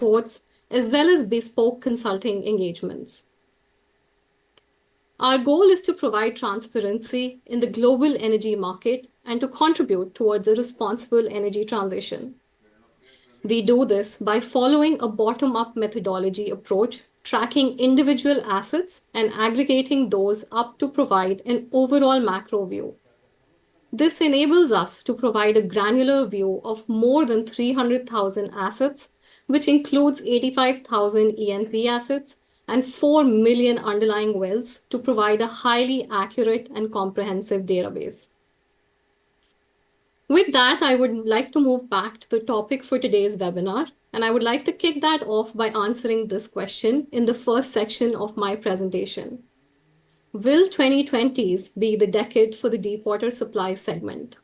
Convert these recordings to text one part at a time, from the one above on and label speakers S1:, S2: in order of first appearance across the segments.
S1: reports, as well as bespoke consulting engagements. Our goal is to provide transparency in the global energy market and to contribute towards a responsible energy transition. We do this by following a bottom-up methodology approach, tracking individual assets and aggregating those up to provide an overall macro view. This enables us to provide a granular view of more than 300,000 assets, which includes 85,000 E&P assets and 4 million underlying wells to provide a highly accurate and comprehensive database. With that, I would like to move back to the topic for today's webinar, and I would like to kick that off by answering this question in the first section of my presentation. Will 2020s be the decade for the deepwater supply segment?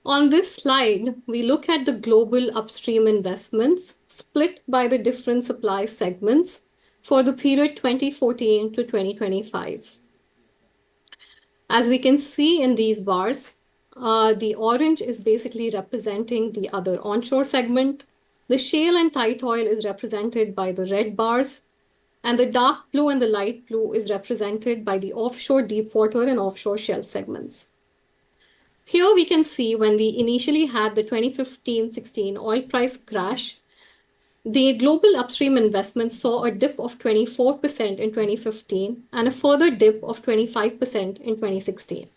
S1: On this slide, we look at the global upstream investments split by the different supply segments for the period 2014 to 2025. As we can see in these bars, the orange is basically representing the other onshore segment. The shale and tight oil is represented by the red bars, and the dark blue and the light blue is represented by the offshore deepwater and offshore shelf segments. Here we can see when we initially had the 2015-16 oil price crash, the global upstream investment saw a dip of 24% in 2015 and a further dip of 25% in 2016.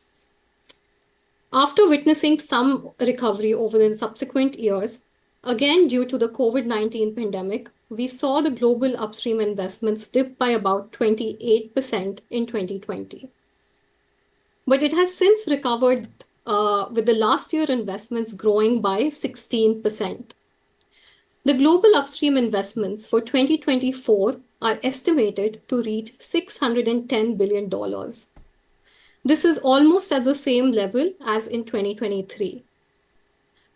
S1: After witnessing some recovery over the subsequent years, again due to the COVID-19 pandemic, we saw the global upstream investments dip by about 28% in 2020. But it has since recovered with the last year investments growing by 16%. The global upstream investments for 2024 are estimated to reach $610 billion. This is almost at the same level as in 2023.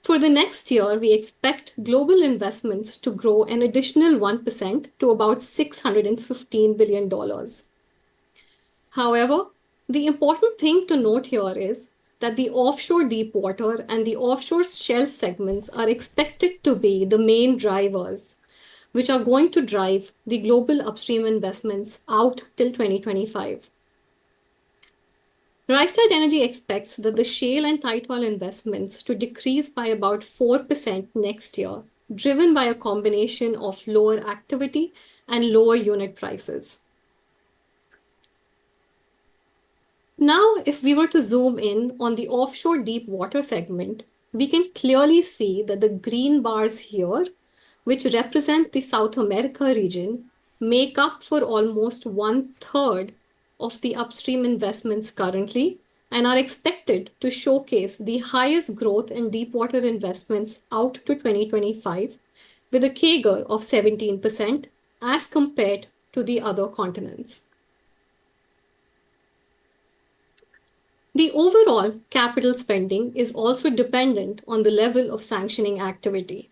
S1: For the next year, we expect global investments to grow an additional 1% to about $615 billion. However, the important thing to note here is that the offshore deepwater and the offshore shelf segments are expected to be the main drivers, which are going to drive the global upstream investments out till 2025. Rystad Energy expects that the shale and tight oil investments to decrease by about 4% next year, driven by a combination of lower activity and lower unit prices. Now, if we were to zoom in on the offshore deep water segment, we can clearly see that the green bars here, which represent the South America region, make up for almost 1/3 of the upstream investments currently and are expected to showcase the highest growth in deepwater investments out to 2025 with a CAGR of 17% as compared to the other continents. The overall capital spending is also dependent on the level of sanctioning activity.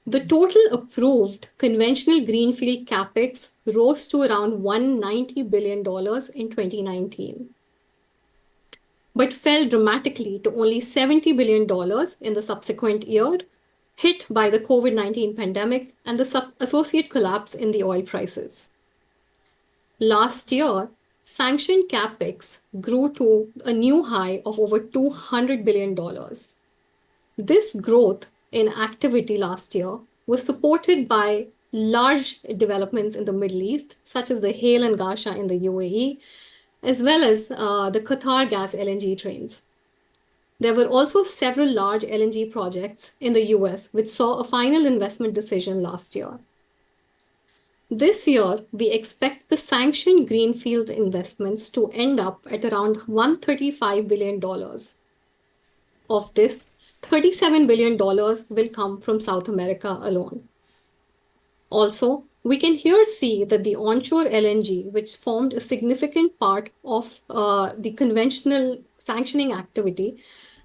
S1: The total approved conventional greenfield capex rose to around $190 billion in 2019, but fell dramatically to only $70 billion in the subsequent year, hit by the COVID-19 pandemic and the associated collapse in the oil prices. Last year, sanctioned capex grew to a new high of over $200 billion. This growth in activity last year was supported by large developments in the Middle East, such as the Hale and Gasha in the UAE, as well as the Qatar gas LNG trains. There were also several large LNG projects in the US, which saw a final investment decision last year. This year, we expect the sanctioned greenfield investments to end up at around $135 billion. Of this, $37 billion will come from South America alone. Also, we can here see that the onshore LNG, which formed a significant part of the conventional sanctioning activity,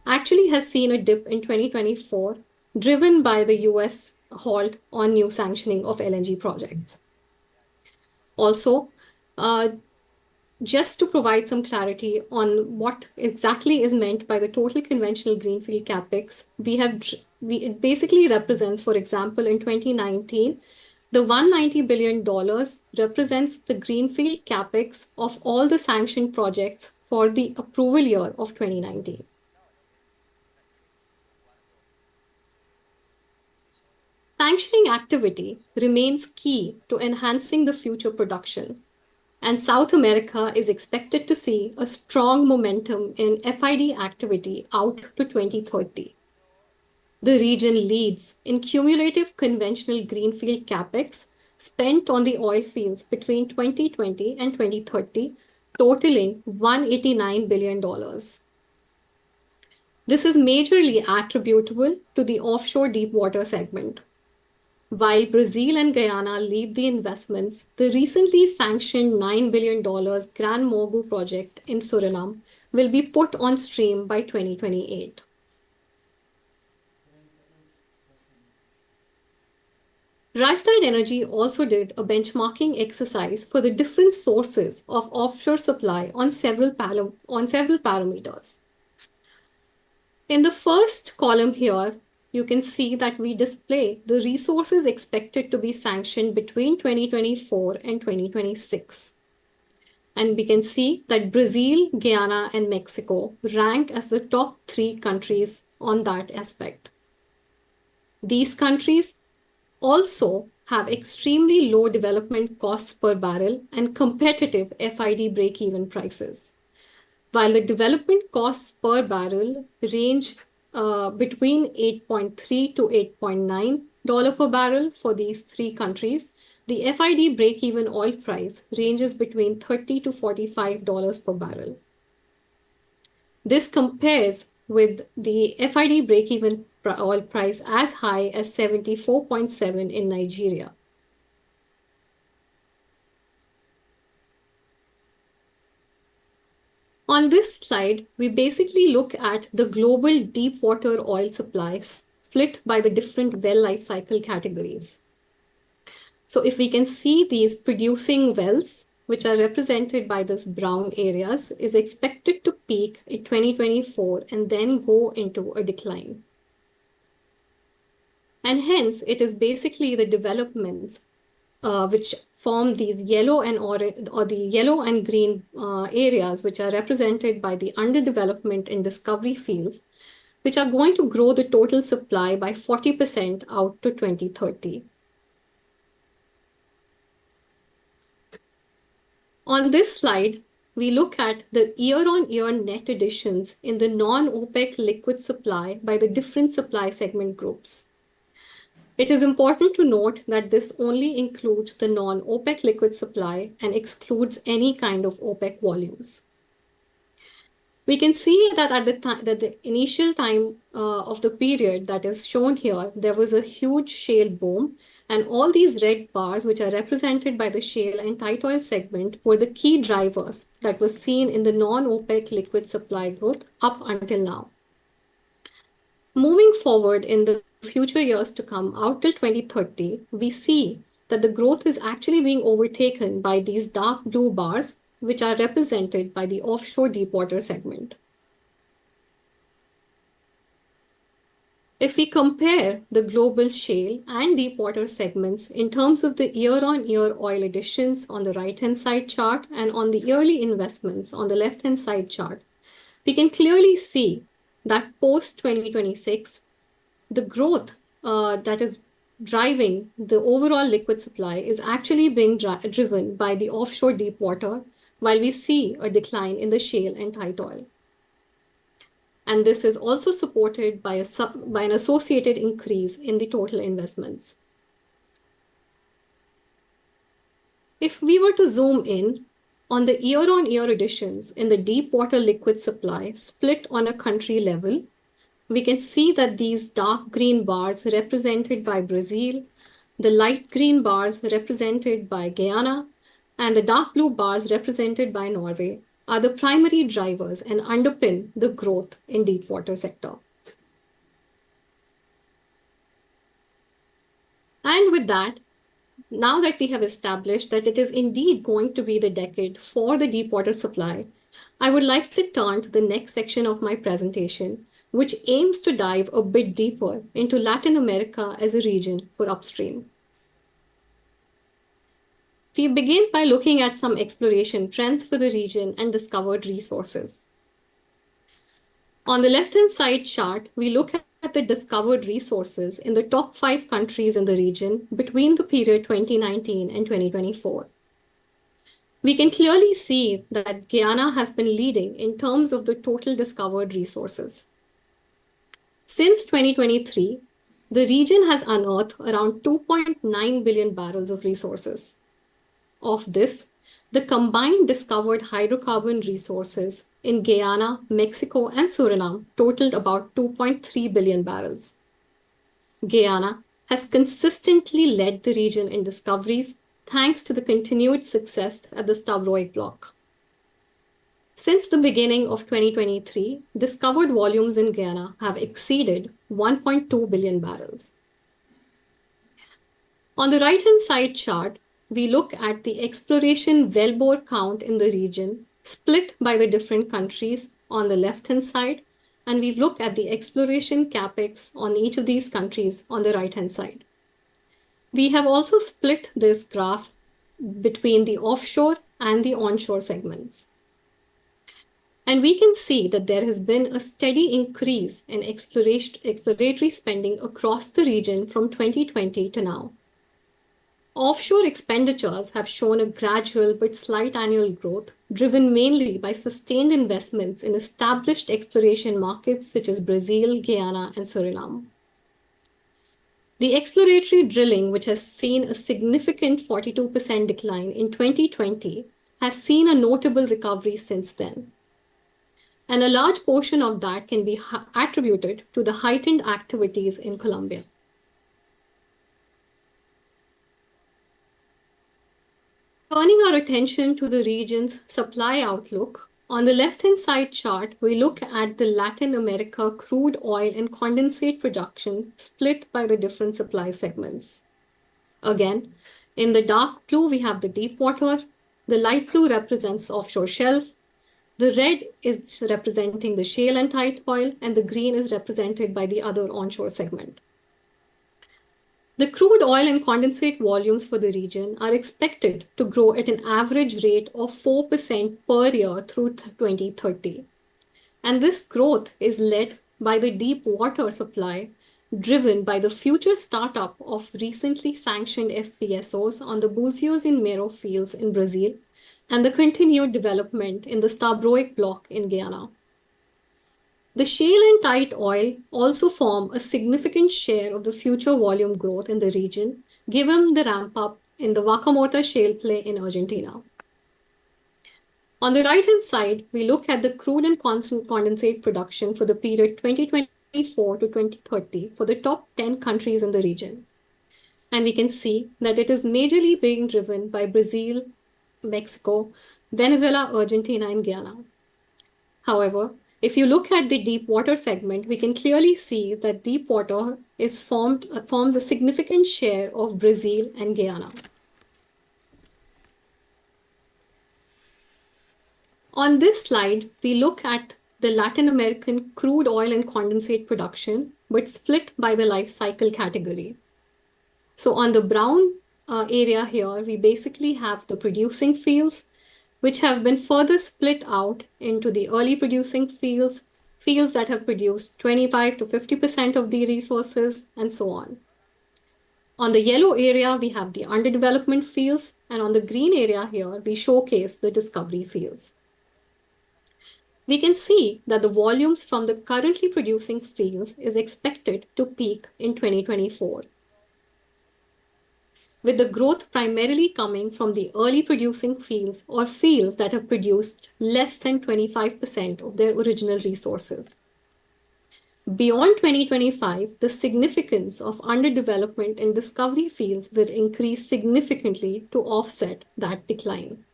S1: actually has seen a dip in 2024, driven by the US halt on new sanctioning of LNG projects. Also, just to provide some clarity on what exactly is meant by the total conventional greenfield capex, we have it basically represents, for example, in 2019, the $190 billion represents the greenfield capex of all the sanctioned projects for the approval year of 2019. Sanctioning activity remains key to enhancing the future production, and South America is expected to see a strong momentum in FID activity out to 2030. The region leads in cumulative conventional greenfield capex spent on the oil fields between 2020 and 2030, totaling $189 billion. This is majorly attributable to the offshore deepwater segment. While Brazil and Guyana lead the investments, the recently sanctioned $9 billion Gran Mogu project in Suriname will be put on stream by 2028. Rystad Energy also did a benchmarking exercise for the different sources of offshore supply on several parameters. In the first column here, you can see that we display the resources expected to be sanctioned between 2024 and 2026. And we can see that Brazil, Guyana, and Mexico rank as the top 3 countries on that aspect. These countries also have extremely low development costs per barrel and competitive FID break-even prices. While the development costs per barrel range between $8.3 to $8.9 per barrel for these 3 countries, the FID break-even oil price ranges between $30 to $45 per barrel. This compares with the FID break-even oil price as high as 74.7 in Nigeria. On this slide, we basically look at the global deepwater oil supply split by the different well life cycle categories. So if we can see these producing wells, which are represented by this brown areas, is expected to peak in 2024 and then go into a decline. And hence, it is basically the developments which form these yellow and orange, or the yellow and green areas, which are represented by the underdevelopment in discovery fields, which are going to grow the total supply by 40% out to 2030. On this slide, we look at the year-on-year net additions in the non-OPEC liquid supply by the different supply segment groups. It is important to note that this only includes the non-OPEC liquid supply and excludes any kind of OPEC volumes. We can see that at the initial time of the period that is shown here, there was a huge shale boom, and all these red bars, which are represented by the shale and tight oil segment, were the key drivers that was seen in the non-OPEC liquid supply growth up until now. Moving forward in the future years to come, out till 2030, we see that the growth is actually being overtaken by these dark blue bars, which are represented by the offshore deepwater segment. If we compare the global shale and deepwater segments in terms of the year-on-year oil additions on the right-hand side chart and on the yearly investments on the left-hand side chart, we can clearly see that post-2026, the growth that is driving the overall liquid supply is actually being driven by the offshore deepwater, while we see a decline in the shale and tight oil. And this is also supported by an associated increase in the total investments. If we were to zoom in on the year-on-year additions in the deepwater liquid supply split on a country level, we can see that these dark green bars represented by Brazil, the light green bars represented by Guyana, and the dark blue bars represented by Norway are the primary drivers and underpin the growth in deepwater sector. And with that, now that we have established that it is indeed going to be the decade for the deepwater supply, I would like to turn to the next section of my presentation, which aims to dive a bit deeper into Latin America as a region for upstream. We begin by looking at some exploration trends for the region and discovered resources. On the left-hand side chart, we look at the discovered resources in the top 5 countries in the region between the period 2019 and 2024. We can clearly see that Guyana has been leading in terms of the total discovered resources. Since 2023, the region has unearthed around 2.9 billion barrels of resources. Of this, the combined discovered hydrocarbon resources in Guyana, Mexico, and Suriname totaled about 2.3 billion barrels. Guyana has consistently led the region in discoveries thanks to the continued success at the Stabroek Block. Since the beginning of 2023, discovered volumes in Guyana have exceeded 1.2 billion barrels. On the right-hand side chart, we look at the exploration wellbore count in the region split by the different countries on the left-hand side, and we look at the exploration capex on each of these countries on the right-hand side. We have also split this graph between the offshore and the onshore segments. And we can see that there has been a steady increase in exploratory spending across the region from 2020 to now. Offshore expenditures have shown a gradual but slight annual growth, driven mainly by sustained investments in established exploration markets such as Brazil, Guyana, and Suriname. The exploratory drilling, which has seen a significant 42% decline in 2020, has seen a notable recovery since then. And a large portion of that can be attributed to the heightened activities in Colombia. Turning our attention to the region's supply outlook, on the left-hand side chart, we look at the Latin America crude oil and condensate production split by the different supply segments. Again, in the dark blue, we have the deep water. The light blue represents offshore shelf. The red is representing the shale and tight oil, and the green is represented by the other onshore segment. The crude oil and condensate volumes for the region are expected to grow at an average rate of 4% per year through 2030. And this growth is led by the deep water supply, driven by the future startup of recently sanctioned FPSOs on the Búzios and Mero fields in Brazil, and the continued development in the Stabroek Block in Guyana. The shale and tight oil also form a significant share of the future volume growth in the region, given the ramp-up in the Vaca Muerta shale play in Argentina. On the right-hand side, we look at the crude and condensate production for the period 2024 to 2030 for the top 10 countries in the region. And we can see that it is majorly being driven by Brazil, Mexico, Venezuela, Argentina, and Guyana. However, if you look at the deep water segment, we can clearly see that deep water forms a significant share of Brazil and Guyana. On this slide, we look at the Latin American crude oil and condensate production, but split by the life cycle category. So on the brown area here, we basically have the producing fields, which have been further split out into the early producing fields, fields that have produced 25 to 50% of the resources, and so on. On the yellow area, we have the underdevelopment fields, and on the green area here, we showcase the discovery fields. We can see that the volumes from the currently producing fields is expected to peak in 2024, with the growth primarily coming from the early producing fields or fields that have produced less than 25% of their original resources. Beyond 2025, the significance of underdevelopment in discovery fields will increase significantly to offset that decline.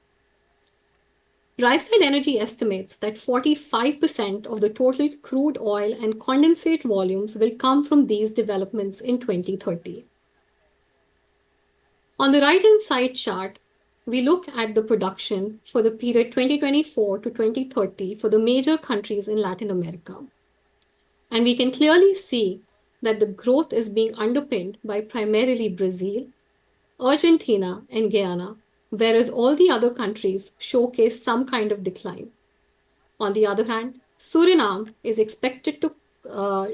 S1: Rystad Energy estimates that 45% of the total crude oil and condensate volumes will come from these developments in 2030. On the right-hand side chart, we look at the production for the period 2024 to 2030 for the major countries in Latin America. And we can clearly see that the growth is being underpinned by primarily Brazil, Argentina, and Guyana, whereas all the other countries showcase some kind of decline. On the other hand, Suriname is expected to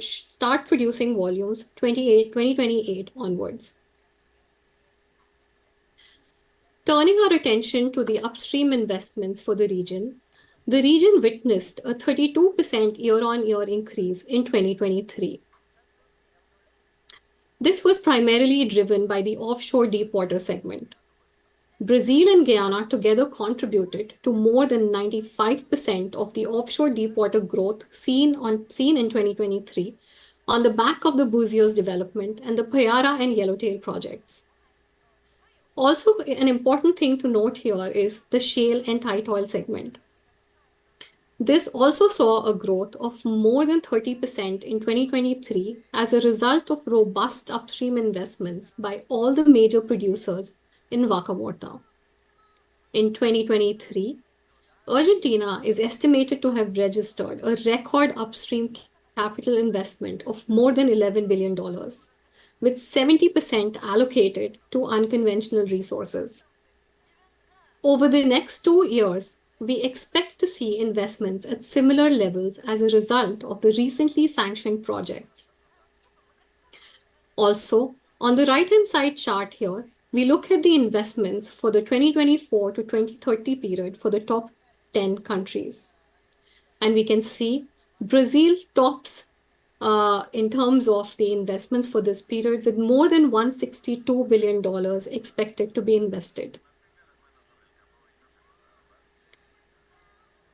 S1: start producing volumes 2028 onwards. Turning our attention to the upstream investments for the region witnessed a 32% year-on-year increase in 2023. This was primarily driven by the offshore deepwater segment. Brazil and Guyana together contributed to more than 95% of the offshore deepwater growth seen in 2023 on the back of the Búzios development and the Payara and Yellowtail projects. Also, an important thing to note here is the shale and tight oil segment. This also saw a growth of more than 30% in 2023 as a result of robust upstream investments by all the major producers in Vaca Muerta. In 2023, Argentina is estimated to have registered a record upstream capital investment of more than $11 billion, with 70% allocated to unconventional resources. Over the next 2 years, we expect to see investments at similar levels as a result of the recently sanctioned projects. Also, on the right-hand side chart here, we look at the investments for the 2024 to 2030 period for the top 10 countries. And we can see Brazil tops in terms of the investments for this period, with more than $162 billion expected to be invested.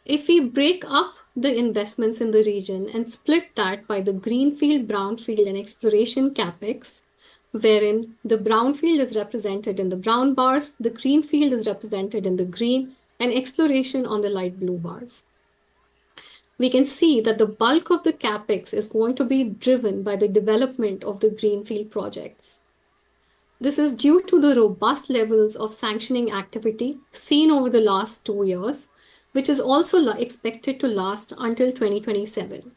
S1: If we break up the investments in the region and split that by the greenfield, brownfield, and exploration capex, wherein the brownfield is represented in the brown bars, the greenfield is represented in the green, and exploration on the light blue bars. We can see that the bulk of the capex is going to be driven by the development of the greenfield projects. This is due to the robust levels of sanctioning activity seen over the last 2 years, which is also expected to last until 2027.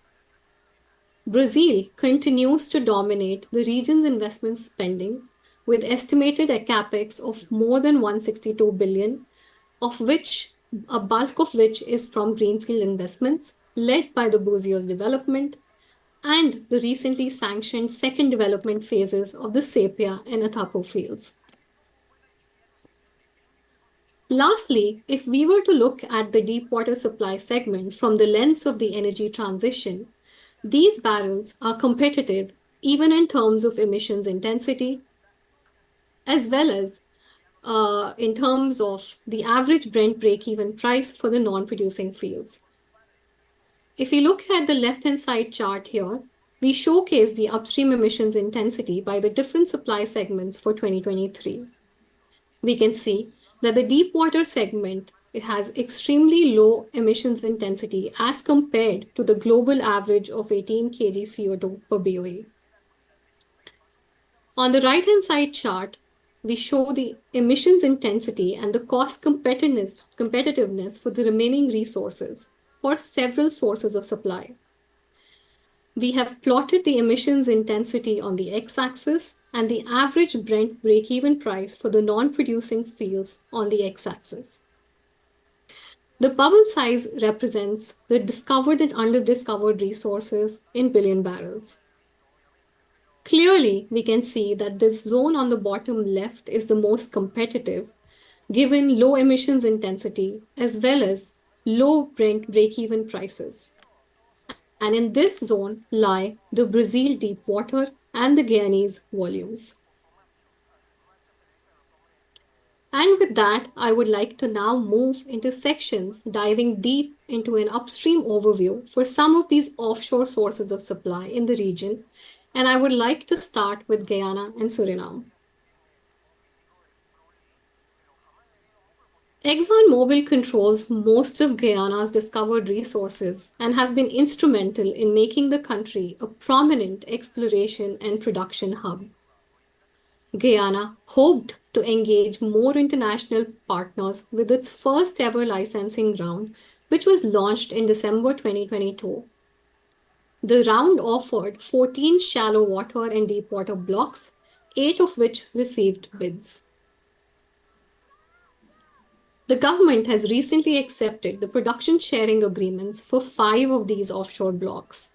S1: Brazil continues to dominate the region's investment spending, with estimated a capex of more than $162 billion, of which a bulk of which is from greenfield investments led by the Búzios development and the recently sanctioned second development phases of the Sepia and Atapu fields. Lastly, if we were to look at the deepwater supply segment from the lens of the energy transition, these barrels are competitive even in terms of emissions intensity, as well as in terms of the average Brent break-even price for the non-producing fields. If we look at the left-hand side chart here, we showcase the upstream emissions intensity by the different supply segments for 2023. We can see that the deepwater segment, it has extremely low emissions intensity as compared to the global average of 18 kg CO2 per BOE. On the right-hand side chart, we show the emissions intensity and the cost competitiveness for the remaining resources for several sources of supply. We have plotted the emissions intensity on the x-axis and the average Brent break-even price for the non-producing fields on the x-axis. The bubble size represents the discovered and underdiscovered resources in billion barrels. Clearly, we can see that this zone on the bottom left is the most competitive, given low emissions intensity as well as low Brent break-even prices. And in this zone lie the Brazil deepwater and the Guyanese volumes. And with that, I would like to now move into sections diving deep into an upstream overview for some of these offshore sources of supply in the region. And I would like to start with Guyana and Suriname. ExxonMobil controls most of Guyana's discovered resources and has been instrumental in making the country a prominent exploration and production hub. Guyana hoped to engage more international partners with its first ever licensing round, which was launched in December 2022. The round offered 14 shallow water and deep water blocks, 8 of which received bids. The government has recently accepted the production sharing agreements for 5 of these offshore blocks.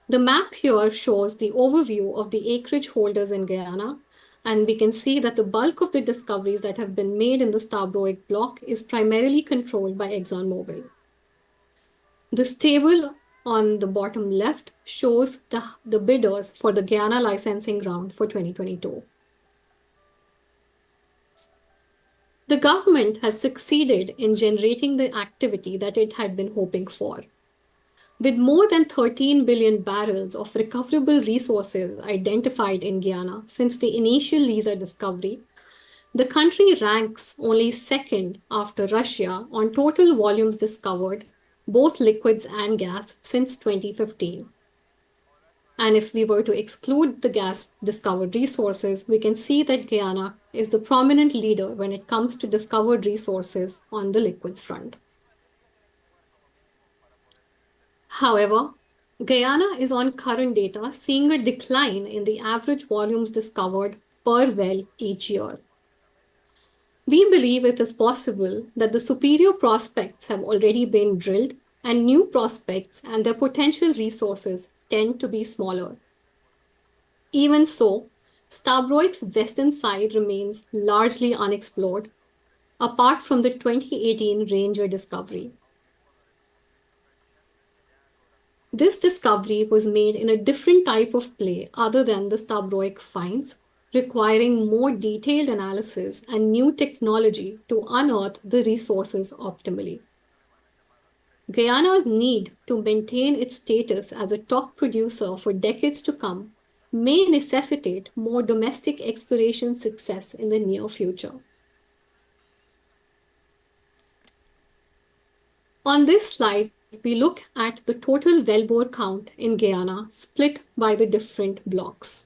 S1: The map here shows the overview of the acreage holders in Guyana, and we can see that the bulk of the discoveries that have been made in the Stabroek block is primarily controlled by ExxonMobil. This table on the bottom left shows the bidders for the Guyana licensing round for 2022. The government has succeeded in generating the activity that it had been hoping for. With more than 13 billion barrels of recoverable resources identified in Guyana since the initial Liza discovery, the country ranks only second after Russia on total volumes discovered, both liquids and gas, since 2015. And if we were to exclude the gas discovered resources, we can see that Guyana is the prominent leader when it comes to discovered resources on the liquids front. However, Guyana is on current data seeing a decline in the average volumes discovered per well each year. We believe it is possible that the superior prospects have already been drilled and new prospects and their potential resources tend to be smaller. Even so, Stabroek's western side remains largely unexplored, apart from the 2018 Ranger discovery. This discovery was made in a different type of play other than the Stabroek finds, requiring more detailed analysis and new technology to unearth the resources optimally. Guyana's need to maintain its status as a top producer for decades to come may necessitate more domestic exploration success in the near future. On this slide, we look at the total wellbore count in Guyana split by the different blocks.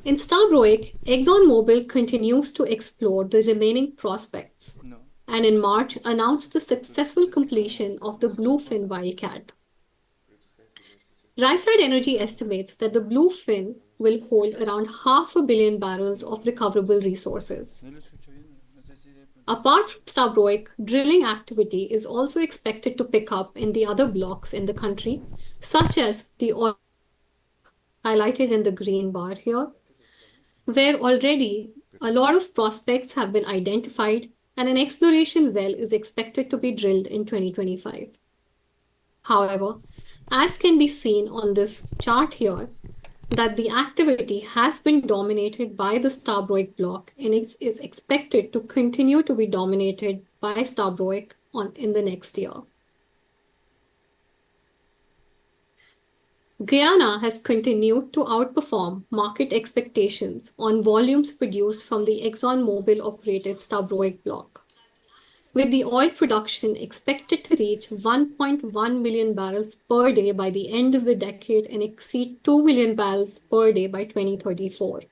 S1: In Stabroek, ExxonMobil continues to explore the remaining prospects, and in March announced the successful completion of the Bluefin Wildcat. Rystad Energy estimates that the Bluefin will hold around 500 million barrels of recoverable resources. Apart from Stabroek, drilling activity is also expected to pick up in the other blocks in the country, such as the oil highlighted in the green bar here, where already a lot of prospects have been identified and an exploration well is expected to be drilled in 2025. However, as can be seen on this chart here, that the activity has been dominated by the Stabroek block and is expected to continue to be dominated by Stabroek in the next year. Guyana has continued to outperform market expectations on volumes produced from the ExxonMobil-operated Stabroek block, with the oil production expected to reach 1.1 million barrels per day by the end of the decade and exceed 2 million barrels per day by 2034.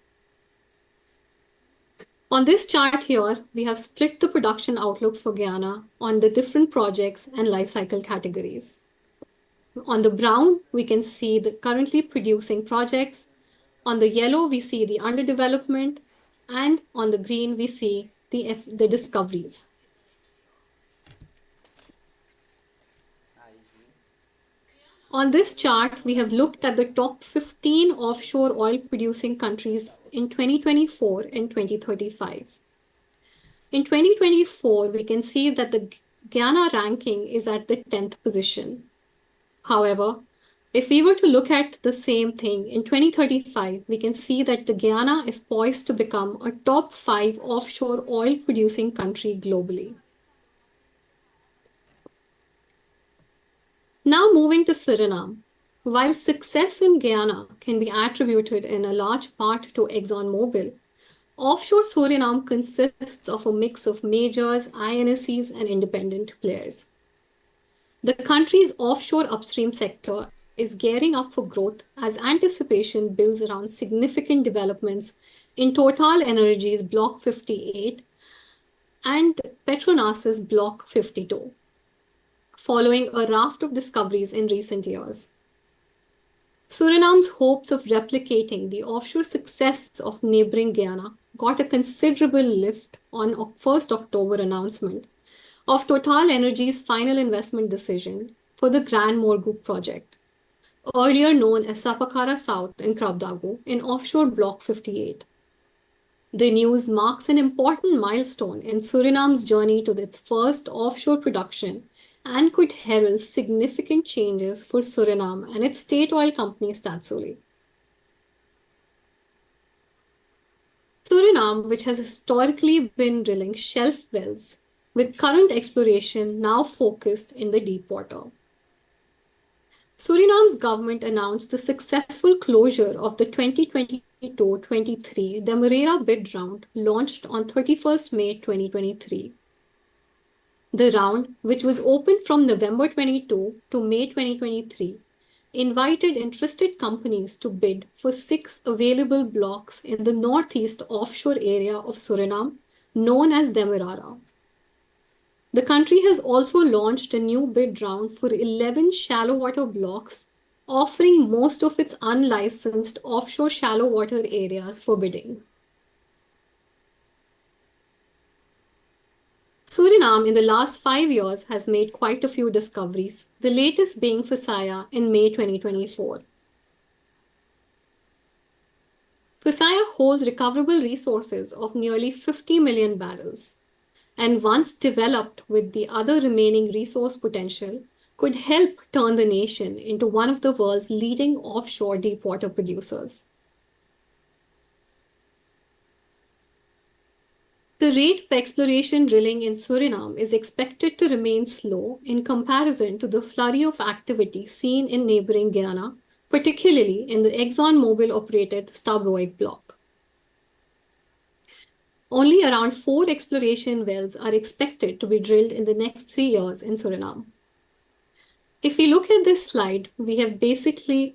S1: On this chart here, we have split the production outlook for Guyana on the different projects and life cycle categories. On the brown, we can see the currently producing projects. On the yellow, we see the underdevelopment, and on the green, we see the discoveries. On this chart, we have looked at the top 15 offshore oil producing countries in 2024 and 2035. In 2024, we can see that the Guyana ranking is at the 10th position. However, if we were to look at the same thing in 2035, we can see that the Guyana is poised to become a top 5 offshore oil producing country globally. Now moving to Suriname. While success in Guyana can be attributed in a large part to ExxonMobil, offshore Suriname consists of a mix of majors, INSCs, and independent players. The country's offshore upstream sector is gearing up for growth as anticipation builds around significant developments in Total Energies Block 58 and Petronas's Block 52. following a raft of discoveries in recent years. Suriname's hopes of replicating the offshore success of neighboring Guyana got a considerable lift on 1st October announcement of Total Energy's final investment decision for the Grand Morgu project, earlier known as Sapakara South in Krabdagu in offshore Block 58. The news marks an important milestone in Suriname's journey to its first offshore production and could herald significant changes for Suriname and its state oil company Staatsolie. Suriname, which has historically been drilling shelf wells, with current exploration now focused in the deep water. Suriname's government announced the successful closure of the 2022-23 Demerara bid round launched on 31st May 2023. The round, which was open from November 22 to May 2023, invited interested companies to bid for 6 available blocks in the northeast offshore area of Suriname, known as Demerara. The country has also launched a new bid round for 11 shallow water blocks, offering most of its unlicensed offshore shallow water areas for bidding. Suriname in the last 5 years has made quite a few discoveries, the latest being Fusaya in May 2024. Fusaya holds recoverable resources of nearly 50 million barrels, and once developed with the other remaining resource potential, could help turn the nation into one of the world's leading offshore deepwater producers. The rate of exploration drilling in Suriname is expected to remain slow in comparison to the flurry of activity seen in neighboring Guyana, particularly in the ExxonMobil-operated Stabroek block. Only around 4 exploration wells are expected to be drilled in the next 3 years in Suriname. If we look at this slide, we have basically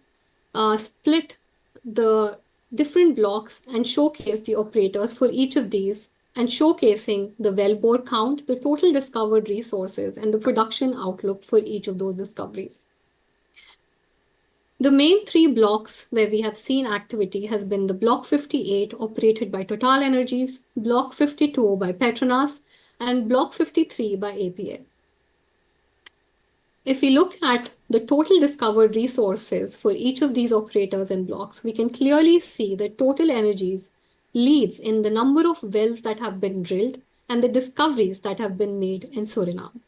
S1: split the different blocks and showcased the operators for each of these and showcasing the wellbore count, the total discovered resources, and the production outlook for each of those discoveries. The main 3 blocks where we have seen activity has been the Block 58 operated by Total Energies, Block 52 by Petronas, and Block 53 by APA. If we look at the total discovered resources for each of these operators and blocks, we can clearly see that Total Energies leads in the number of wells that have been drilled and the discoveries that have been made in Suriname.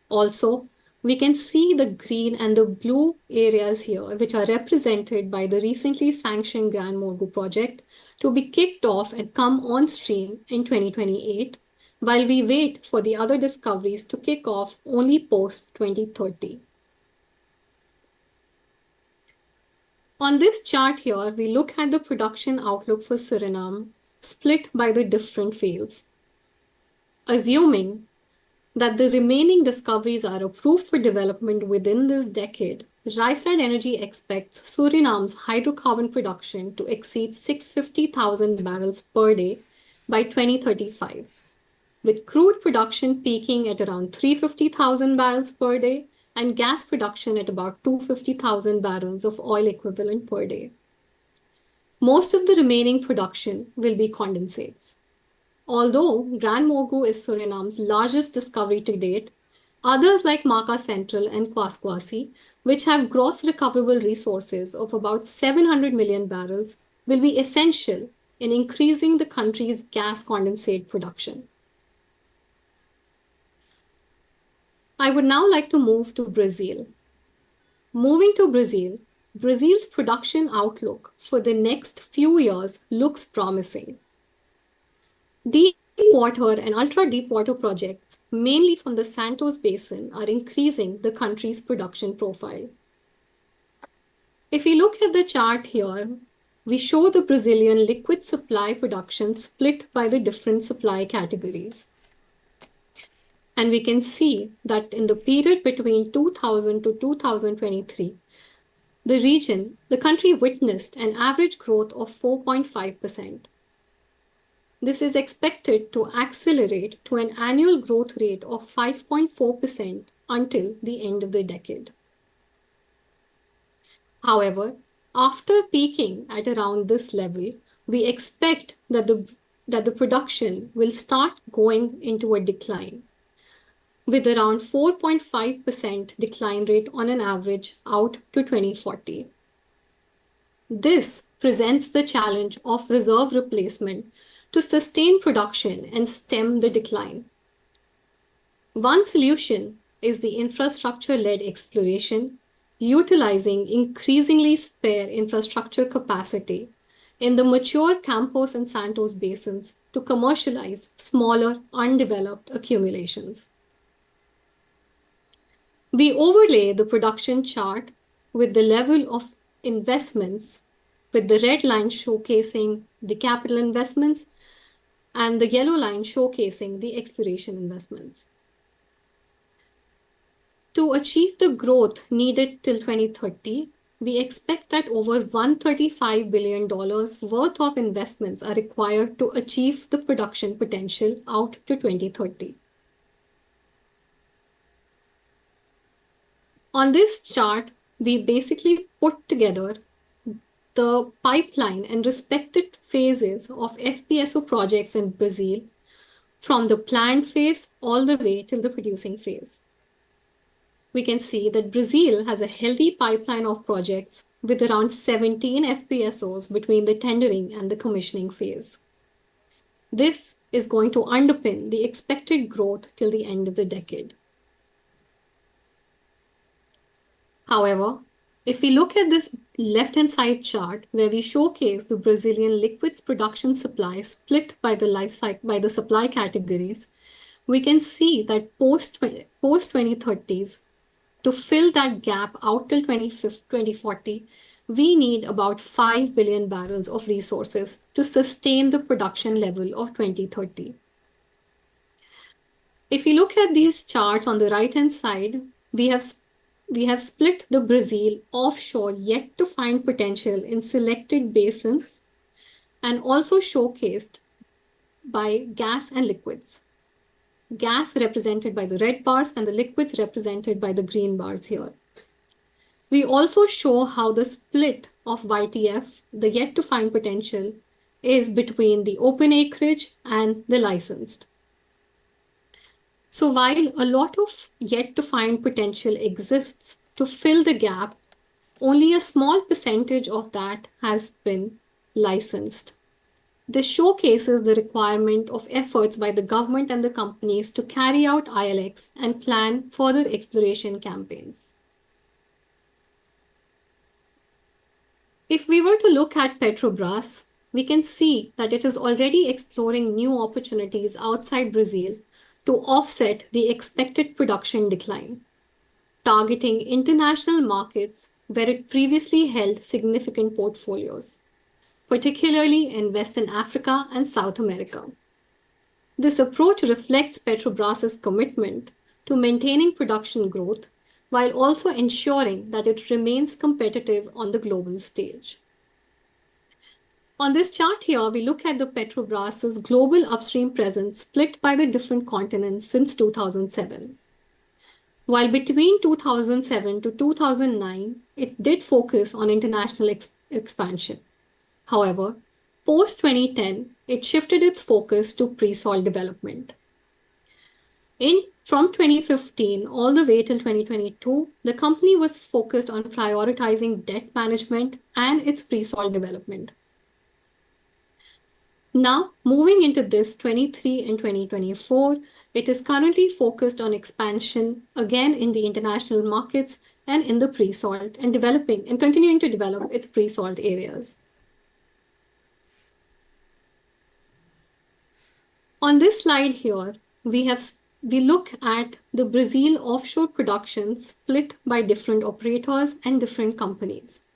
S1: Also, we can see the green and the blue areas here, which are represented by the recently sanctioned Grand Morgu project to be kicked off and come on stream in 2028, while we wait for the other discoveries to kick off only post-2030. On this chart here, we look at the production outlook for Suriname split by the different fields. Assuming that the remaining discoveries are approved for development within this decade, Rystad Energy expects Suriname's hydrocarbon production to exceed 650,000 barrels per day by 2035, with crude production peaking at around 350,000 barrels per day and gas production at about 250,000 barrels of oil equivalent per day. Most of the remaining production will be condensates. Although Grand Morgu is Suriname's largest discovery to date, others like Maka Central and Kwaskwasi, which have gross recoverable resources of about 700 million barrels, will be essential in increasing the country's gas condensate production. I would now like to move to Brazil. Moving to Brazil, Brazil's production outlook for the next few years looks promising. Deep water and ultra-deep water projects, mainly from the Santos Basin, are increasing the country's production profile. If we look at the chart here, we show the Brazilian liquid supply production split by the different supply categories. And we can see that in the period between 2000 to 2023, the country witnessed an average growth of 4.5%. This is expected to accelerate to an annual growth rate of 5.4% until the end of the decade. However, after peaking at around this level, we expect that the production will start going into a decline, with around 4.5% decline rate on an average out to 2040. This presents the challenge of reserve replacement to sustain production and stem the decline. One solution is the infrastructure-led exploration, utilizing increasingly spare infrastructure capacity in the mature Campos and Santos basins to commercialize smaller, undeveloped accumulations. We overlay the production chart with the level of investments, with the red line showcasing the capital investments and the yellow line showcasing the exploration investments. To achieve the growth needed till 2030, we expect that over $135 billion worth of investments are required to achieve the production potential out to 2030. On this chart, we basically put together the pipeline and respective phases of FPSO projects in Brazil from the planned phase all the way till the producing phase. We can see that Brazil has a healthy pipeline of projects with around 17 FPSOs between the tendering and the commissioning phase. This is going to underpin the expected growth till the end of the decade. However, if we look at this left-hand side chart where we showcase the Brazilian liquids production supply split by the supply categories, we can see that post 2030s, to fill that gap out till 2040, we need about 5 billion barrels of resources to sustain the production level of 2030. If you look at these charts on the right-hand side, we have split the Brazil offshore yet to find potential in selected basins and also showcased by gas and liquids. Gas represented by the red bars and the liquids represented by the green bars here. We also show how the split of YTF, the yet to find potential, is between the open acreage and the licensed. So while a lot of yet to find potential exists to fill the gap, only a small percentage of that has been licensed. This showcases the requirement of efforts by the government and the companies to carry out ILX and plan further exploration campaigns. If we were to look at Petrobras, we can see that it is already exploring new opportunities outside Brazil to offset the expected production decline, targeting international markets where it previously held significant portfolios, particularly in Western Africa and South America. This approach reflects Petrobras's commitment to maintaining production growth while also ensuring that it remains competitive on the global stage. On this chart here, we look at the Petrobras's global upstream presence split by the different continents since 2007. While between 2007 to 2009, it did focus on international expansion. However, post-2010, it shifted its focus to pre-salt development. From 2015 all the way till 2022, the company was focused on prioritizing debt management and its pre-salt development. Now, moving into this 23 and 2024, it is currently focused on expansion again in the international markets and in the pre-salt and developing and continuing to develop its pre-salt areas. On this slide here, we look at the Brazil offshore production split by different operators and different companies.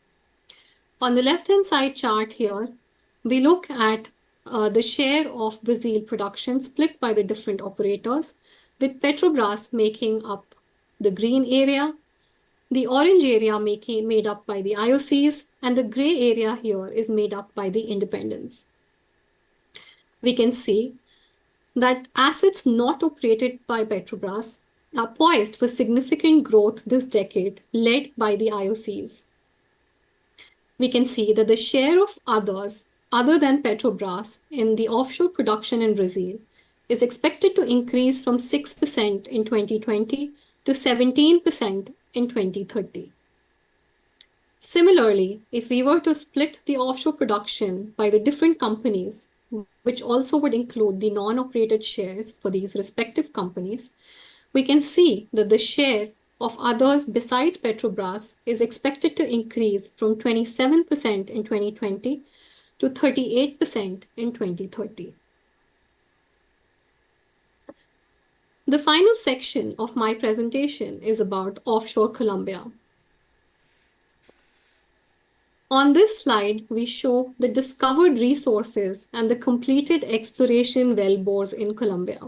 S1: On the left-hand side chart here, we look at the share of Brazil production split by the different operators, with Petrobras making up the green area, the orange area made up by the IOCs, and the gray area here is made up by the independents. We can see that assets not operated by Petrobras are poised for significant growth this decade, led by the IOCs. We can see that the share of others, other than Petrobras, in the offshore production in Brazil is expected to increase from 6% in 2020 to 17% in 2030. Similarly, if we were to split the offshore production by the different companies, which also would include the non-operated shares for these respective companies, we can see that the share of others besides Petrobras is expected to increase from 27% in 2020 to 38% in 2030. The final section of my presentation is about offshore Colombia. On this slide, we show the discovered resources and the completed exploration wellbores in Colombia.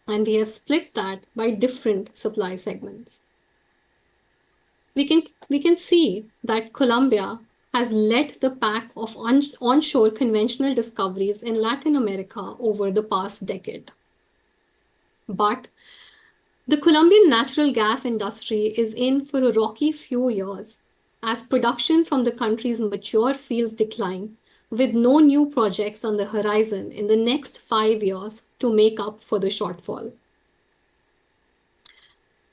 S1: And we have split that by different supply segments. We can see that Colombia has led the pack of onshore conventional discoveries in Latin America over the past decade. But the Colombian natural gas industry is in for a rocky few years as production from the country's mature fields decline, with no new projects on the horizon in the next 5 years to make up for the shortfall.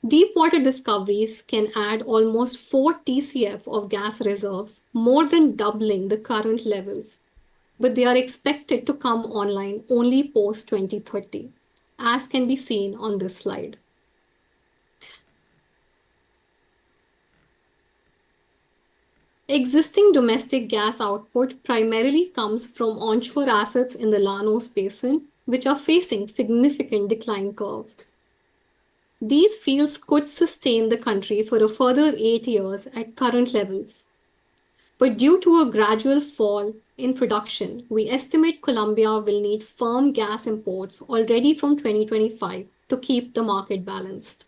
S1: Deepwater discoveries can add almost 4 TCF of gas reserves, more than doubling the current levels, but they are expected to come online only post 2030, as can be seen on this slide. Existing domestic gas output primarily comes from onshore assets in the Llanos Basin, which are facing significant decline curve. These fields could sustain the country for a further 8 years at current levels. But due to a gradual fall in production, we estimate Colombia will need firm gas imports already from 2025 to keep the market balanced.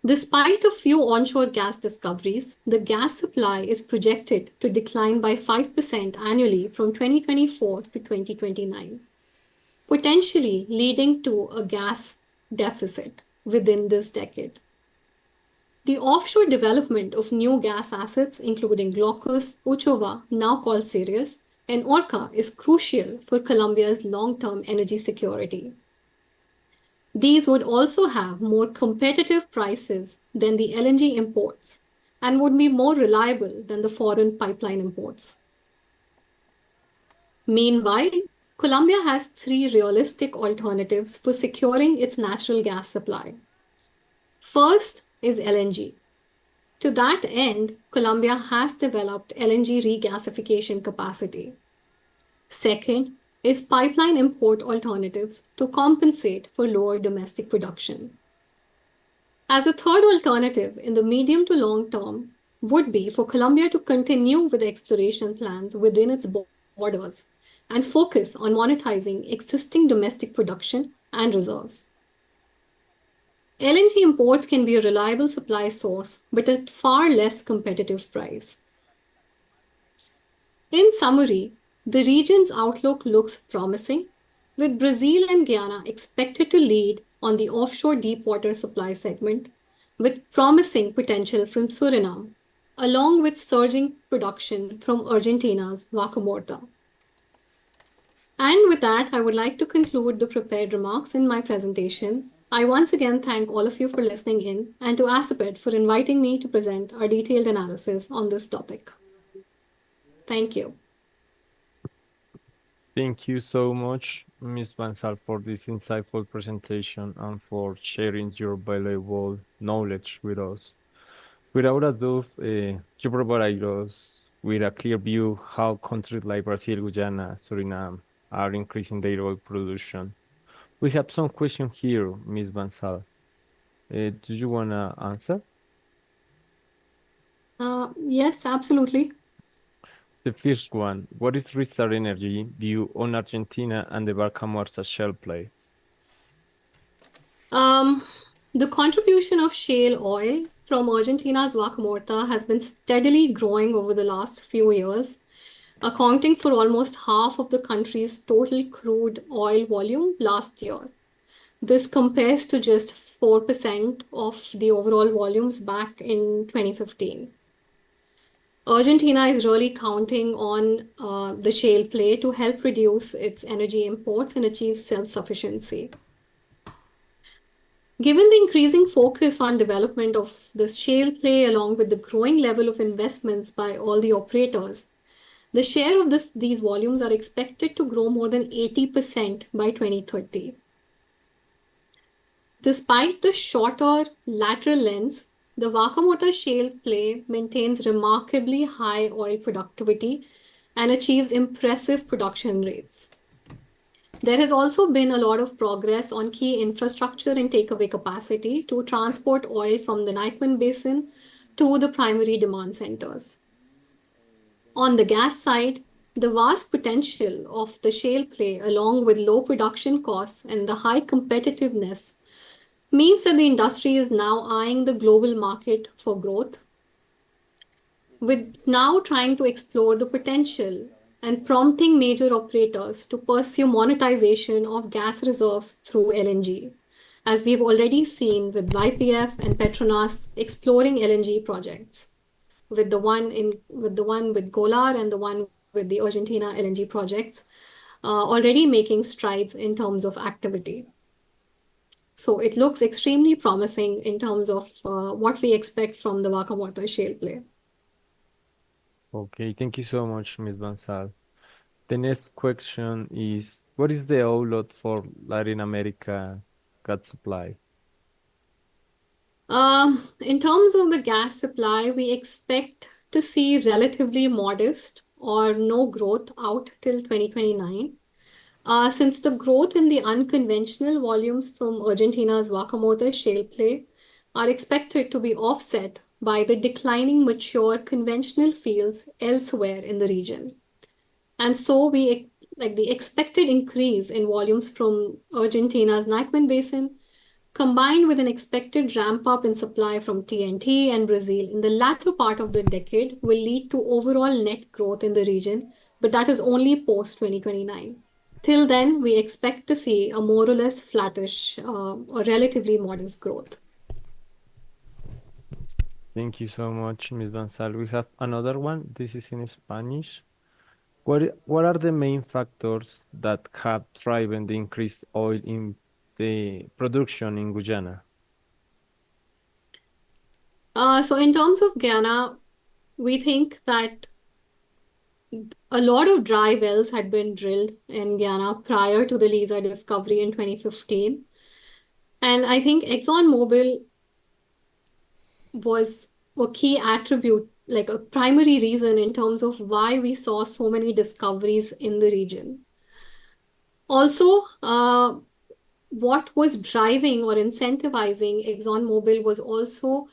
S1: Despite a few onshore gas discoveries, the gas supply is projected to decline by 5% annually from 2024 to 2029, potentially leading to a gas deficit within this decade. The offshore development of new gas assets, including Glaucus, Uchova, now called Sirius, and Orca, is crucial for Colombia's long-term energy security. These would also have more competitive prices than the LNG imports and would be more reliable than the foreign pipeline imports. Meanwhile, Colombia has 3 realistic alternatives for securing its natural gas supply. First is LNG. To that end, Colombia has developed LNG regasification capacity. Second is pipeline import alternatives to compensate for lower domestic production. As a third alternative in the medium to long term would be for Colombia to continue with exploration plans within its borders and focus on monetizing existing domestic production and reserves. LNG imports can be a reliable supply source, but at far less competitive price. In summary, the region's outlook looks promising, with Brazil and Guyana expected to lead on the offshore deepwater supply segment, with promising potential from Suriname, along with surging production from Argentina's Vaca Muerta. And with that, I would like to conclude the prepared remarks in my presentation. I once again thank all of you for listening in and to ASIPED for inviting me to present our detailed analysis on this topic. Thank you.
S2: Thank you so much, Ms. Bansal, for this insightful presentation and for sharing your valuable knowledge with us. Without a doubt, you provide us with a clear view how countries like Brazil, Guyana, Suriname are increasing their oil production. We have some questions here, Ms. Bansal. Do you want to answer?
S1: Yes, absolutely.
S2: The first one, what is Rystad Energy view on Argentina and the Vaca Muerta shale play?
S1: The contribution of shale oil from Argentina's Vaca Muerta has been steadily growing over the last few years, accounting for almost half of the country's total crude oil volume last year. This compares to just 4% of the overall volumes back in 2015. Argentina is really counting on the shale play to help reduce its energy imports and achieve self-sufficiency. Given the increasing focus on development of this shale play, along with the growing level of investments by all the operators, the share of these volumes are expected to grow more than 80% by 2030. Despite the shorter lateral lengths, the Vaca Muerta shale play maintains remarkably high oil productivity and achieves impressive production rates. There has also been a lot of progress on key infrastructure and takeaway capacity to transport oil from the Nyquin Basin to the primary demand centers. On the gas side, the vast potential of the shale play, along with low production costs and the high competitiveness, means that the industry is now eyeing the global market for growth, with now trying to explore the potential and prompting major operators to pursue monetization of gas reserves through LNG, as we've already seen with YPF and Petronas exploring LNG projects, with the one with Golar and the one with the Argentina LNG projects already making strides in terms of activity. So it looks extremely promising in terms of what we expect from the Vaca Muerta shale play.
S2: Okay, thank you so much, Ms. Bansal. The next question is, what is the outlook for Latin America gas supply?
S1: In terms of the gas supply, we expect to see relatively modest or no growth out till 2029. Since the growth in the unconventional volumes from Argentina's Vaca Muerta shale play are expected to be offset by the declining mature conventional fields elsewhere in the region. And so we like the expected increase in volumes from Argentina's Nyquin Basin, combined with an expected ramp up in supply from TNT and Brazil in the latter part of the decade, will lead to overall net growth in the region, but that is only post 2029. Till then, we expect to see a more or less flattish or relatively modest growth.
S2: Thank you so much, Ms. Bansal. We have another one. This is in Spanish. What are the main factors that have driven the increased oil in the production in Guyana?
S1: So, in terms of Guyana, we think that a lot of dry wells had been drilled in Guyana prior to the Liza discovery in 2015. And I think ExxonMobil was a key attribute, like a primary reason in terms of why we saw so many discoveries in the region. Also, what was driving or incentivizing ExxonMobil was also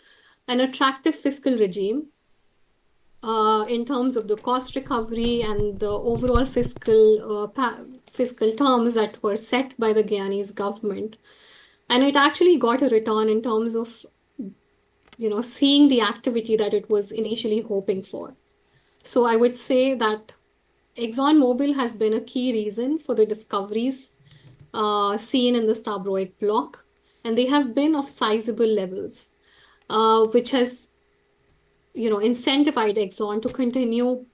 S1: an attractive fiscal regime in terms of the cost recovery and the overall fiscal terms that were set by the Guyanese government. And it actually got a return in terms of seeing the activity that it was initially hoping for. So I would say that ExxonMobil has been a key reason for the discoveries seen in the Stabroek block, and they have been of sizable levels, which has incentivized Exxon to continue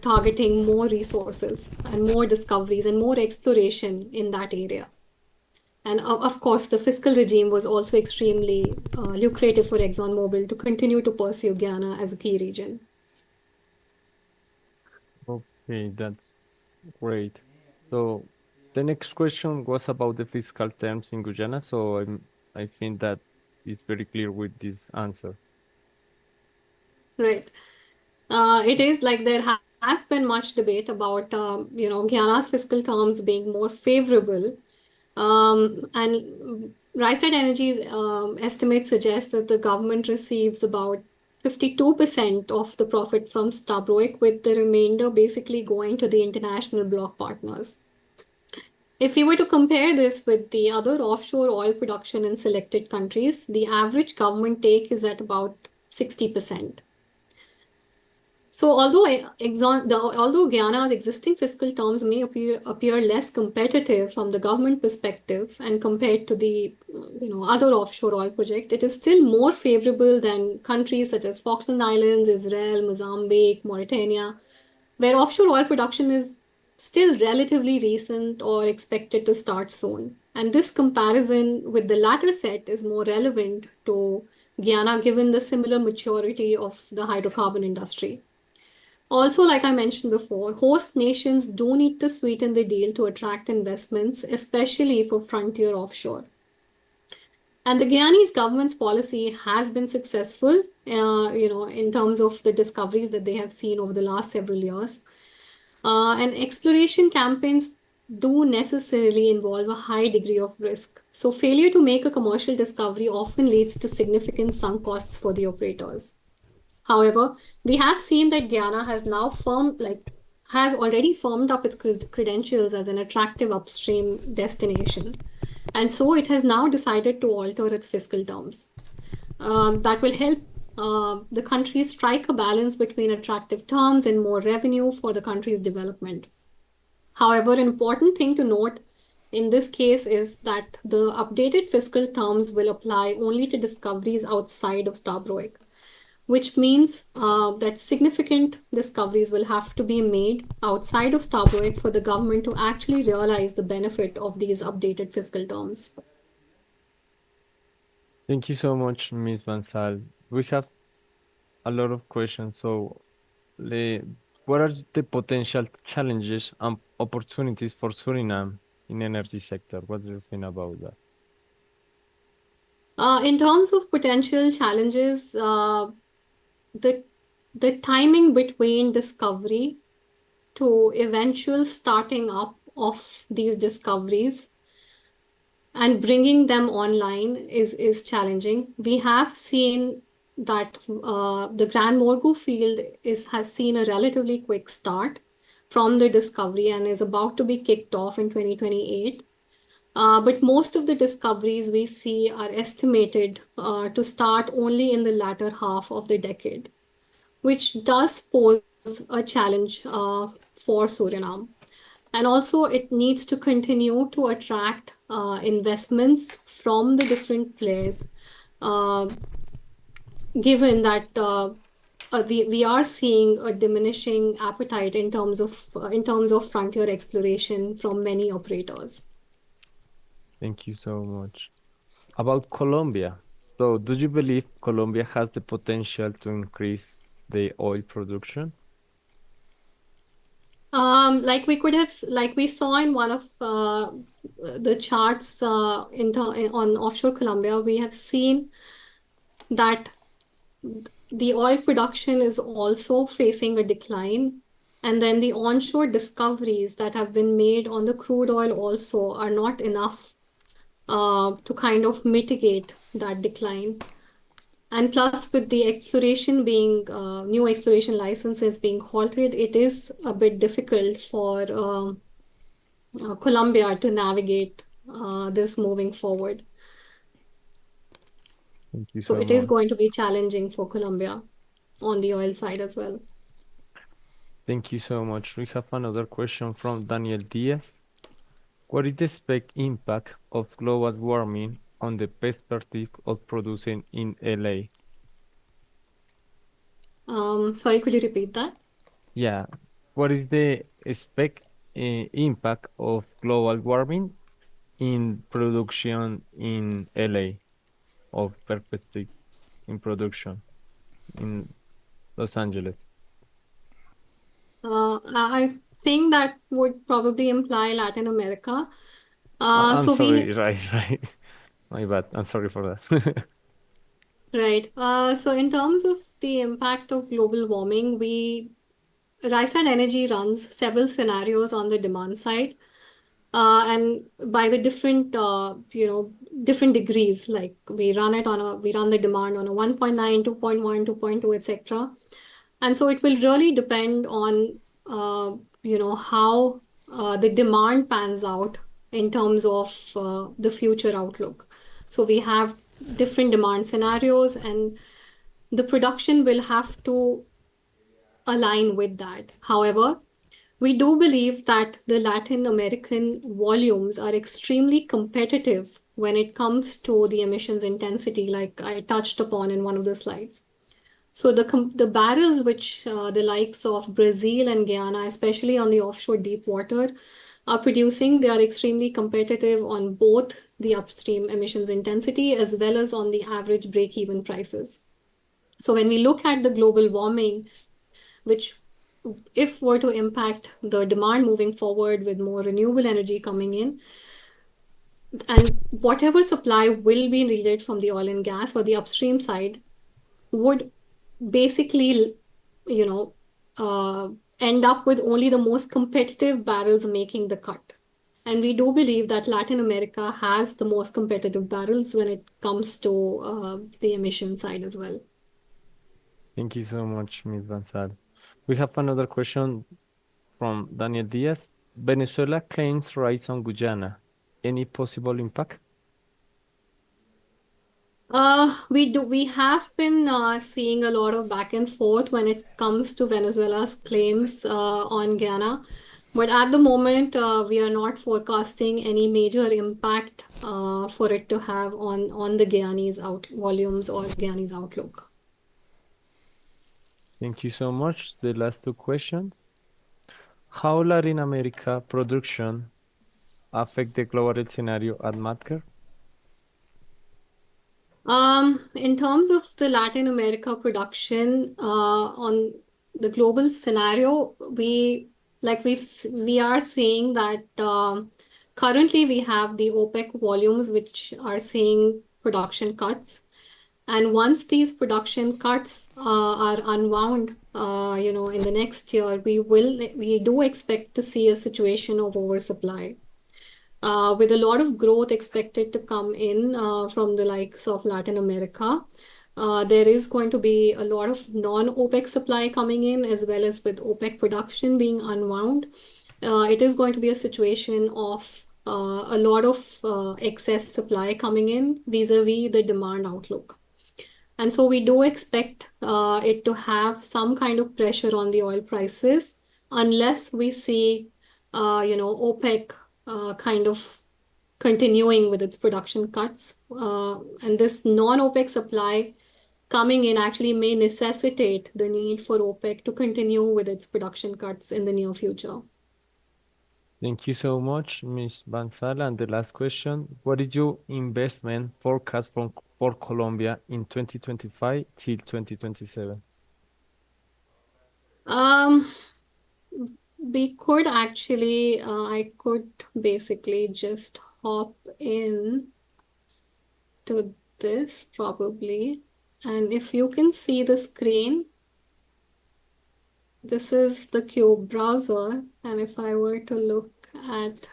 S1: targeting more resources and more discoveries and more exploration in that area. And of course, the fiscal regime was also extremely lucrative for ExxonMobil to continue to pursue Guyana as a key region.
S2: Okay, that's great. So the next question was about the fiscal terms in Guyana. So I think that it's very clear with this answer.
S1: Right. It is like there has been much debate about Guyana's fiscal terms being more favorable. And Rystad Energy's estimates suggest that the government receives about 52% of the profit from Stabroek, with the remainder basically going to the international block partners. If you were to compare this with the other offshore oil production in selected countries, the average government take is at about 60%. So although Guyana's existing fiscal terms may appear less competitive from the government perspective and compared to the other offshore oil project, it is still more favorable than countries such as Falkland Islands, Israel, Mozambique, Mauritania, where offshore oil production is still relatively recent or expected to start soon. And this comparison with the latter set is more relevant to Guyana given the similar maturity of the hydrocarbon industry. Also, like I mentioned before, host nations do need to sweeten the deal to attract investments, especially for frontier offshore. And the Guyanese government's policy has been successful, in terms of the discoveries that they have seen over the last several years. And exploration campaigns do necessarily involve a high degree of risk. So failure to make a commercial discovery often leads to significant sunk costs for the operators. However, we have seen that Guyana has already firmed up its credentials as an attractive upstream destination. And so it has now decided to alter its fiscal terms. That will help the country strike a balance between attractive terms and more revenue for the country's development. However, an important thing to note in this case is that the updated fiscal terms will apply only to discoveries outside of Stabroek, which means that significant discoveries will have to be made outside of Stabroek for the government to actually realize the benefit of these updated fiscal terms.
S2: Thank you so much, Ms. Bansal. We have a lot of questions. So, le- what are the potential challenges and opportunities for Suriname in energy sector? What do you think about that?
S1: In terms of potential challenges, the the timing between discovery to eventual starting up of these discoveries and bringing them online is challenging. We have seen that the Grand Morgu field has seen a relatively quick start from the discovery and is about to be kicked off in 2028. But most of the discoveries we see are estimated to start only in the latter half of the decade, which does pose a challenge for Suriname. And also, it needs to continue to attract investments from the different players, uh, given that we are seeing a diminishing appetite in terms of frontier exploration from many operators.
S2: Thank you so much. About Colombia. So, do you believe Colombia has the potential to increase the oil production?
S1: Like we saw in one of the charts on offshore Colombia, we have seen that the oil production is also facing a decline. And then the onshore discoveries that have been made on the crude oil also are not enough to kind of mitigate that decline. And plus, with the exploration being new exploration licenses being halted, it is a bit difficult for Colombia to navigate this moving forward.
S2: Thank you
S1: So
S2: so
S1: it is
S2: much.
S1: going to be challenging for Colombia on the oil side as well.
S2: Thank you so much. We have another question from Daniel Diaz. What is the expected impact of global warming on the perspective of producing in LA?
S1: Sorry, could you repeat that?
S2: Yeah. What is the expected impact of global warming in production in LA of perspective in production in Los Angeles?
S1: I think that would probably imply Latin America.
S2: I'm
S1: So we
S2: sorry, right, right. My bad. I'm sorry for that.
S1: Right. So in terms of the impact of global warming, Rystad Energy runs several scenarios on the demand side, and by the different degrees. Like we run the demand on a 1.9, 2.1, 2.2, etc. And so it will really depend on how the demand pans out in terms of the future outlook. So we have different demand scenarios, and the production will have to align with that. However, we do believe that the Latin American volumes are extremely competitive when it comes to the emissions intensity, like I touched upon in one of the slides. So the barrels which the likes of Brazil and Guyana, especially on the offshore deep water, are producing, they are extremely competitive on both the upstream emissions intensity as well as on the average break-even prices. So when we look at the global warming, which if were to impact the demand moving forward with more renewable energy coming in, and whatever supply will be needed from the oil and gas or the upstream side would basically, you know, end up with only the most competitive barrels making the cut. And we do believe that Latin America has the most competitive barrels when it comes to the emission side as well.
S2: Thank you so much, Ms. Bansal. We have another question from Daniel Diaz. Venezuela claims rights on Guyana. Any possible impact?
S1: We have been seeing a lot of back and forth when it comes to Venezuela's claims on Guyana. But at the moment, we are not forecasting any major impact for it to have on the Guyanese out volumes or Guyanese outlook.
S2: Thank you so much. The last two questions. How Latin America production affect the global scenario at Matker?
S1: In terms of the Latin America production, on the global scenario, we are saying that currently we have the OPEC volumes which are seeing production cuts. And once these production cuts are unwound, in the next year, we do expect to see a situation of oversupply with a lot of growth expected to come in from the likes of Latin America. There is going to be a lot of non-OPEC supply coming in, as well as with OPEC production being unwound. It is going to be a situation of a lot of excess supply coming in vis-a-vis the demand outlook. And so we do expect it to have some kind of pressure on the oil prices unless we see, OPEC kind of continuing with its production cuts. And this non-OPEC supply coming in actually may necessitate the need for OPEC to continue with its production cuts in the near future.
S2: Thank you so much, Ms. Bansal. And the last question, what is your investment forecast for Colombia in 2025 till 2027?
S1: Um, we could actually, I could basically just hop in to this probably. And if you can see the screen, this is the Cube browser. And if I were to look at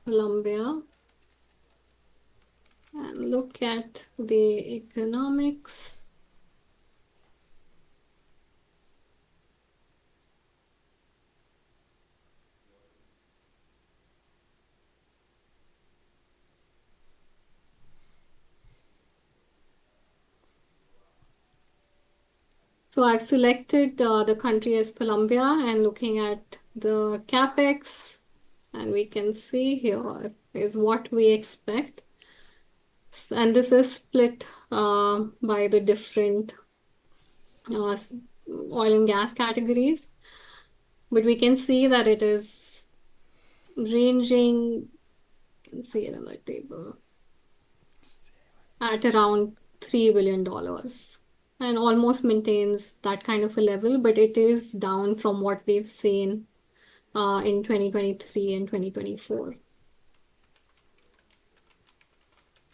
S1: Colombia and look at the economics, so I've selected the country as Colombia and looking at the capex, and we can see here is what we expect. And this is split by the different oil and gas categories. But we can see that it is ranging, you can see it in the table, at around $3 billion and almost maintains that kind of a level, but it is down from what we've seen in 2023 and 2024.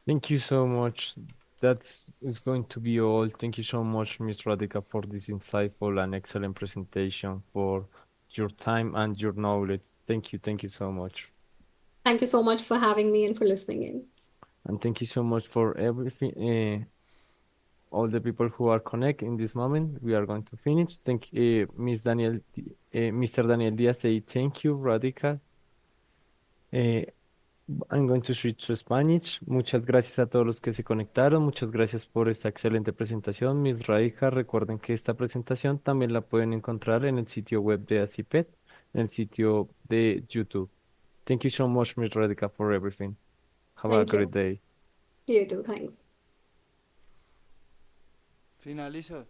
S2: Thank you so much. That is going to be all. Thank you so much, Ms. Radica, for this insightful and excellent presentation, for your time and your knowledge. Thank you. Thank you so much.
S1: Thank you so much for having me and for listening in.
S2: And thank you so much for everything, all the people who are connected in this moment. We are going to finish. Thank Ms. Daniel, Mr. Daniel Diaz say thank you, Radica. I'm going to switch to Spanish. Muchas gracias a todos los que se conectaron. Muchas gracias por esta excelente presentación, Miss Radica. Recuerden que esta presentación también la pueden encontrar en el sitio web de ACIPET, en el sitio de YouTube. Thank you so much, Miss Radica, for everything. Have a
S1: Thank
S2: great
S1: you.
S2: day.
S1: You too. Thanks.
S3: Finaliza.